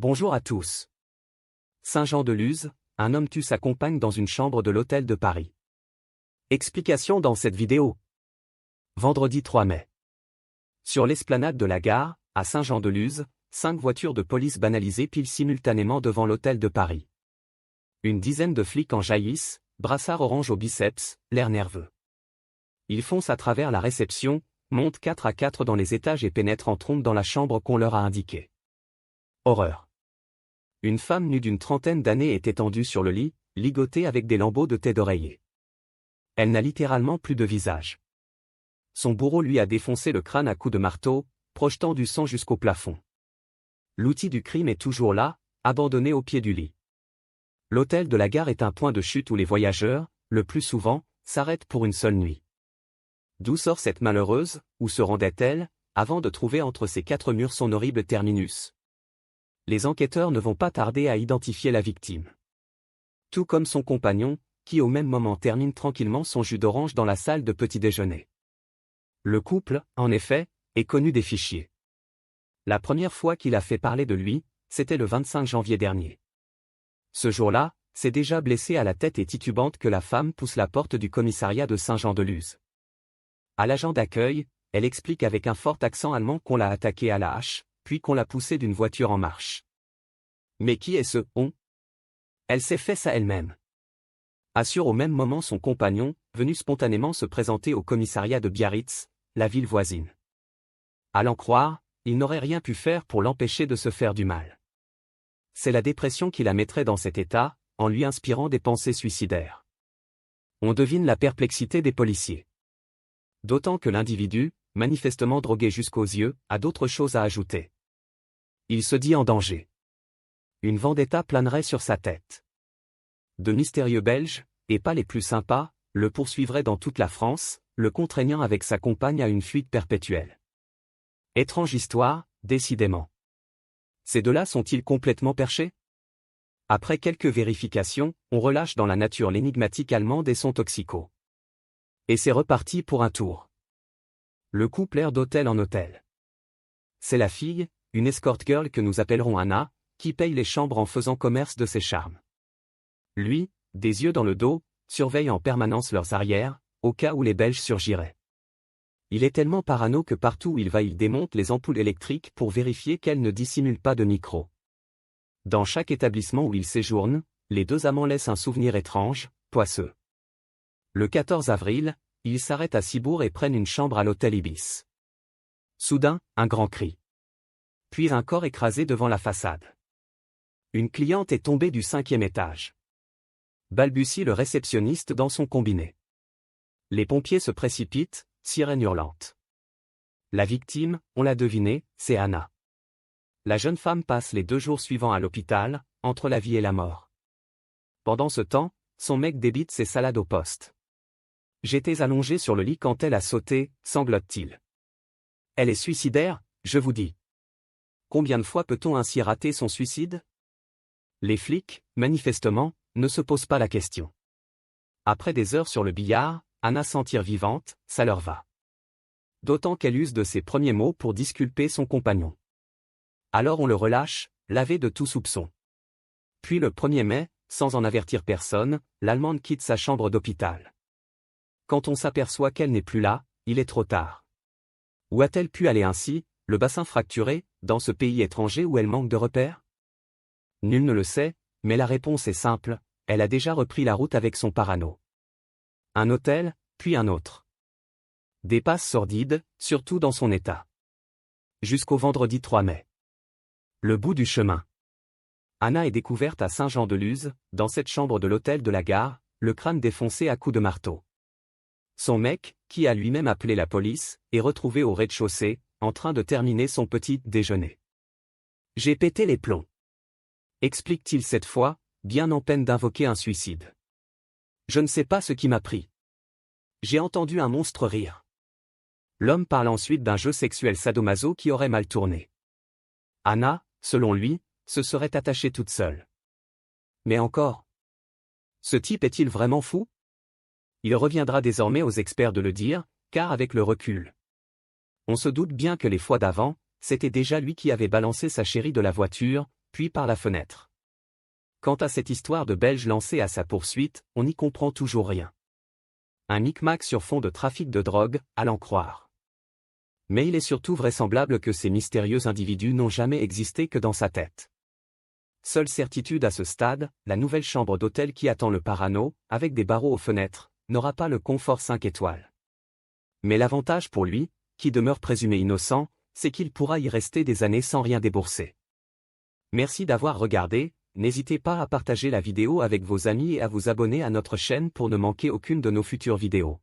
Bonjour à tous. Saint-Jean-de-Luz, un homme tue sa compagne dans une chambre de l'hôtel de Paris. Explication dans cette vidéo. Vendredi 3 mai. Sur l'esplanade de la gare, à Saint-Jean-de-Luz, 5 voitures de police banalisées pilent simultanément devant l'hôtel de Paris. Une dizaine de flics en jaillissent, brassard orange au biceps, l'air nerveux. Ils foncent à travers la réception, montent 4 à 4 dans les étages et pénètrent en trompe dans la chambre qu'on leur a indiquée. Horreur. Une femme nue d'une trentaine d'années est étendue sur le lit, ligotée avec des lambeaux de tête d'oreiller. Elle n'a littéralement plus de visage. Son bourreau lui a défoncé le crâne à coups de marteau, projetant du sang jusqu'au plafond. L'outil du crime est toujours là, abandonné au pied du lit. L'hôtel de la gare est un point de chute où les voyageurs, le plus souvent, s'arrêtent pour une seule nuit. D'où sort cette malheureuse, où se rendait-elle, avant de trouver entre ces 4 murs son horrible terminus? Les enquêteurs ne vont pas tarder à identifier la victime. Tout comme son compagnon, qui au même moment termine tranquillement son jus d'orange dans la salle de petit déjeuner. Le couple, en effet, est connu des fichiers. La première fois qu'il a fait parler de lui, c'était le 25 janvier dernier. Ce jour-là, c'est déjà blessée à la tête et titubante que la femme pousse la porte du commissariat de Saint-Jean-de-Luz. À l'agent d'accueil, elle explique avec un fort accent allemand qu'on l'a attaquée à la hache, puis qu'on l'a poussée d'une voiture en marche. Mais qui est ce « on » ? Elle s'est fait ça elle-même. Assure au même moment son compagnon, venu spontanément se présenter au commissariat de Biarritz, la ville voisine. À l'en croire, il n'aurait rien pu faire pour l'empêcher de se faire du mal. C'est la dépression qui la mettrait dans cet état, en lui inspirant des pensées suicidaires. On devine la perplexité des policiers. D'autant que l'individu, manifestement drogué jusqu'aux yeux, a d'autres choses à ajouter. Il se dit en danger. Une vendetta planerait sur sa tête. De mystérieux Belges, et pas les plus sympas, le poursuivraient dans toute la France, le contraignant avec sa compagne à une fuite perpétuelle. Étrange histoire, décidément. Ces deux-là sont-ils complètement perchés? Après quelques vérifications, on relâche dans la nature l'énigmatique allemande et son toxico. Et c'est reparti pour un tour. Le couple erre d'hôtel en hôtel. C'est la fille, une escort girl que nous appellerons Anna, qui paye les chambres en faisant commerce de ses charmes. Lui, des yeux dans le dos, surveille en permanence leurs arrières, au cas où les Belges surgiraient. Il est tellement parano que partout où il va il démonte les ampoules électriques pour vérifier qu'elles ne dissimulent pas de micro. Dans chaque établissement où il séjourne, les deux amants laissent un souvenir étrange, poisseux. Le 14 avril, ils s'arrêtent à Cibourg et prennent une chambre à l'hôtel Ibis. Soudain, un grand cri. Puis un corps écrasé devant la façade. Une cliente est tombée du 5e étage. Balbutie le réceptionniste dans son combiné. Les pompiers se précipitent, sirène hurlante. La victime, on l'a deviné, c'est Anna. La jeune femme passe les 2 jours suivants à l'hôpital, entre la vie et la mort. Pendant ce temps, son mec débite ses salades au poste. J'étais allongé sur le lit quand elle a sauté, sanglote-t-il. Elle est suicidaire, je vous dis. Combien de fois peut-on ainsi rater son suicide? Les flics, manifestement, ne se posent pas la question. Après des heures sur le billard, Anna sentir vivante, ça leur va. D'autant qu'elle use de ses premiers mots pour disculper son compagnon. Alors on le relâche, lavé de tout soupçon. Puis le 1er mai, sans en avertir personne, l'Allemande quitte sa chambre d'hôpital. Quand on s'aperçoit qu'elle n'est plus là, il est trop tard. Où a-t-elle pu aller ainsi, le bassin fracturé, dans ce pays étranger où elle manque de repères? Nul ne le sait, mais la réponse est simple, elle a déjà repris la route avec son parano. Un hôtel, puis un autre. Des passes sordides, surtout dans son état. Jusqu'au vendredi 3 mai. Le bout du chemin. Anna est découverte à Saint-Jean-de-Luz, dans cette chambre de l'hôtel de la gare, le crâne défoncé à coups de marteau. Son mec, qui a lui-même appelé la police, est retrouvé au rez-de-chaussée, en train de terminer son petit déjeuner. J'ai pété les plombs. Explique-t-il cette fois, bien en peine d'invoquer un suicide. Je ne sais pas ce qui m'a pris. J'ai entendu un monstre rire. L'homme parle ensuite d'un jeu sexuel sadomaso qui aurait mal tourné. Anna, selon lui, se serait attachée toute seule. Mais encore. Ce type est-il vraiment fou? Il reviendra désormais aux experts de le dire, car avec le recul. On se doute bien que les fois d'avant, c'était déjà lui qui avait balancé sa chérie de la voiture, puis par la fenêtre. Quant à cette histoire de Belge lancé à sa poursuite, on n'y comprend toujours rien. Un micmac sur fond de trafic de drogue, à l'en croire. Mais il est surtout vraisemblable que ces mystérieux individus n'ont jamais existé que dans sa tête. Seule certitude à ce stade, la nouvelle chambre d'hôtel qui attend le parano, avec des barreaux aux fenêtres, n'aura pas le confort 5 étoiles. Mais l'avantage pour lui, qui demeure présumé innocent, c'est qu'il pourra y rester des années sans rien débourser. Merci d'avoir regardé, n'hésitez pas à partager la vidéo avec vos amis et à vous abonner à notre chaîne pour ne manquer aucune de nos futures vidéos.